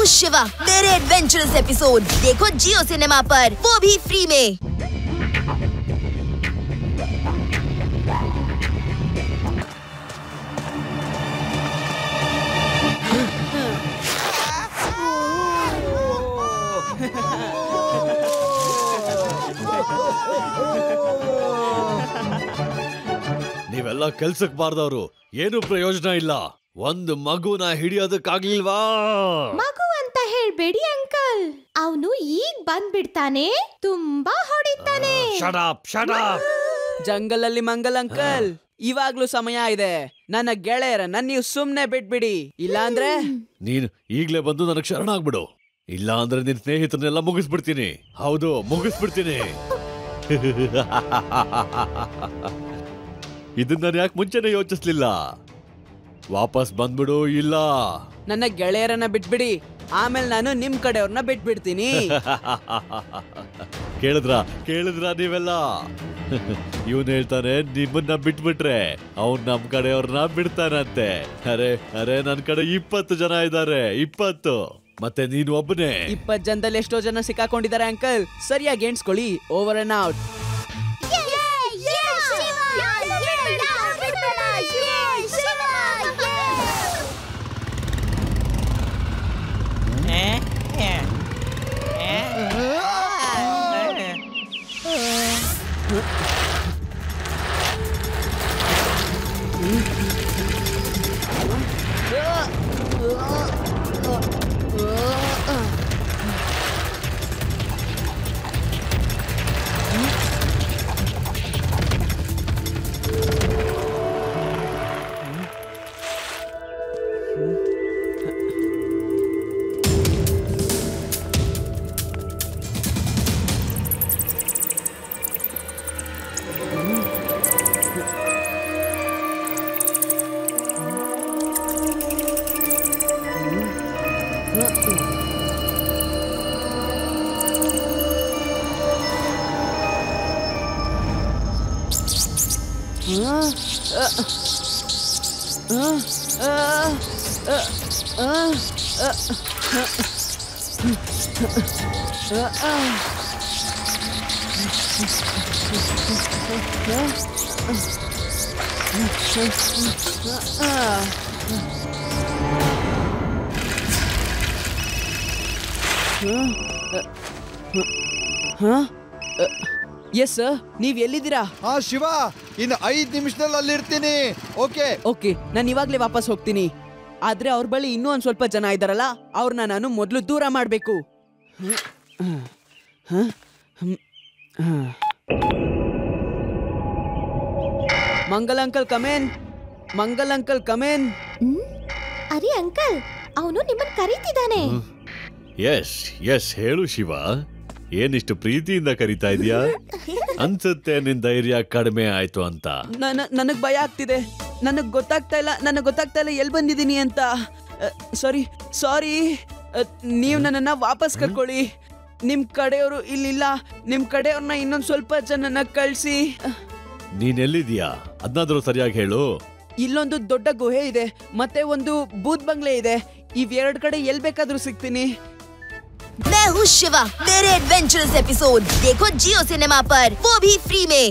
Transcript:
हूँ शिवा, मेरे adventurous episode देखो जियो सिनेमा पर, वो भी फ्री में। ನೀವೆಲ್ಲ ಕೆಲ್ಸಕ್ ಬಾರ್ದವ್ರು, ಏನು ಪ್ರಯೋಜನ ಇಲ್ಲ. ಒಂದು ಮಗುನ ಹಿಡಿಯೋದಕ್ಕಾಗ್ಲಿಲ್ವಾ? ಮಗು ಅಂತ ಹೇಳ್ಬೇಡಿ ಅಂಕಲ್, ಅವನು ಈಗ ಬಂದ್ಬಿಡ್ತಾನೆ, ತುಂಬಾ ಹೊಡಿತಾನೆ. ಜಂಗಲ್ ಅಲ್ಲಿ ಮಂಗಲ್ ಅಂಕಲ್, ಇವಾಗ್ಲೂ ಸಮಯ ಇದೆ. ನನ್ನ ಗೆಳೆಯರನ್ನ ನೀವು ಸುಮ್ನೆ ಬಿಟ್ಬಿಡಿ, ಇಲ್ಲಾಂದ್ರೆ ನೀನ್ ಈಗ್ಲೇ ಬಂದು ನನಗ್ ಶರಣಾಗ್ಬಿಡು. ಇಲ್ಲ ಅಂದ್ರೆ ನಿನ್ ಸ್ನೇಹಿತರನ್ನೆಲ್ಲ ಮುಗಿಸ್ಬಿಡ್ತೀನಿ. ಹೌದು, ಮುಗಿಸ್ಬಿಡ್ತೀನಿ. ಇದನ್ನ ನಾನು ಯಾಕೆ ಮುಂಚೆನೆ ಯೋಚಿಸ್ಲಿಲ್ಲ? ವಾಪಸ್ ಬಂದ್ಬಿಡು. ಇಲ್ಲ, ನನ್ನ ಗೆಳೆಯರನ್ನ ಬಿಟ್ಬಿಡಿ, ಆಮೇಲೆ ನಾನು ನಿಮ್ ಕಡೆಯವ್ರನ್ನ ಬಿಟ್ಬಿಡ್ತೀನಿ. ಕೇಳಿದ್ರ ನೀವೆಲ್ಲ? ಇವನ್ ಹೇಳ್ತಾನೆ ನಿಮ್ಮನ್ನ ಬಿಟ್ಬಿಟ್ರೆ ಅವ್ನ್ ನಮ್ ಕಡೆಯವ್ರನ್ನ ಬಿಡ್ತಾನಂತೆ. ಅರೆ ನನ್ ಕಡೆ 20 ಜನ ಇದ್ದಾರೆ. 20 ಮತ್ತೆ ನೀನು ಒಬ್ಬನೇ. 20 ಜನದಲ್ಲಿ ಎಷ್ಟೋ ಜನ ಸಿಕ್ಕಾಕೊಂಡಿದ್ದಾರೆ ಅಂಕಲ್, ಸರಿಯಾಗಿ ಎಣ್ಸ್ಕೊಳ್ಳಿ. Over and out. Yes sir, ನೀವ್ ಎಲ್ಲಿದ್ದೀರಾ? ಶಿವ, ಇನ್ನು 5 ನಿಮಿಷದಲ್ಲಿ ಅಲ್ಲಿರ್ತೀನಿ. ಓಕೆ, ನಾನು ಇವಾಗ್ಲೇ ವಾಪಸ್ ಹೋಗ್ತೀನಿ. ಆದ್ರೆ ಅವ್ರ ಬಳಿ ಇನ್ನೂ ಒಂದ್ ಸ್ವಲ್ಪ ಜನ ಇದ್ದಾರಲ್ಲ, ಅವ್ರನ್ನ ನಾನು ಮೊದಲು ದೂರ ಮಾಡ್ಬೇಕು. ಮಂಗಲ್ ಅಂಕಲ್ ಕಮೇನ್. ಮಂಗಲ್ ಅಂಕಲ್ ಕಮೇನ್. ಅರೆ ಅಂಕಲ್, ಅವನು ನಿಮ್ಮನ್ನ ಕರೀತಿದ್ದಾನೆ. ಎಸ್ ಹೇಳು ಶಿವ, ಏನಿಷ್ಟು ಪ್ರೀತಿಯಿಂದ ಕರೀತಾ ಇದೀಯಾ? ಅನ್ಸುತ್ತೆ ನಿನ್ ಧೈರ್ಯ ಕಡಿಮೆ ಆಯ್ತು ಅಂತ. ನನಗ್ ಭಯ ಆಗ್ತಿದೆ. ನನಗ್ ಗೊತ್ತಾಗ್ತಾ ಇಲ್ಲ ಎಲ್ಲಿ ಬಂದಿದ್ದೀನಿ ಅಂತ. ಸಾರಿ. ನೀವು ನನ್ನನ್ನ ವಾಪಸ್ ಕರ್ಕೊಳ್ಳಿ. ನಿಮ್ ಕಡೆಯವರು ಇಲ್ಲಿಲ್ಲ. ನಿಮ್ ಕಡೆಯವ್ರನ್ನ ಇನ್ನೊಂದ್ ಸ್ವಲ್ಪ ಜನನ ಕಳ್ಸಿ. ನೀನ್ ಎಲ್ಲಿದೀಯಾ ಅದನ್ನಾದ್ರೂ ಸರಿಯಾಗಿ ಹೇಳು. ಇಲ್ಲೊಂದು ದೊಡ್ಡ ಗುಹೆ ಇದೆ, ಮತ್ತೆ ಒಂದು ಬೂತ್ ಬಂಗ್ಲೆ ಇದೆ. ಇವೆರಡ್ ಕಡೆ ಎಲ್ ಬೇಕಾದ್ರೂ ಸಿಗ್ತೀನಿ. मैं हूँ शिवा, मेरे एडवेंचरस एपिसोड देखो जियो सिनेमा पर, वो भी फ्री में।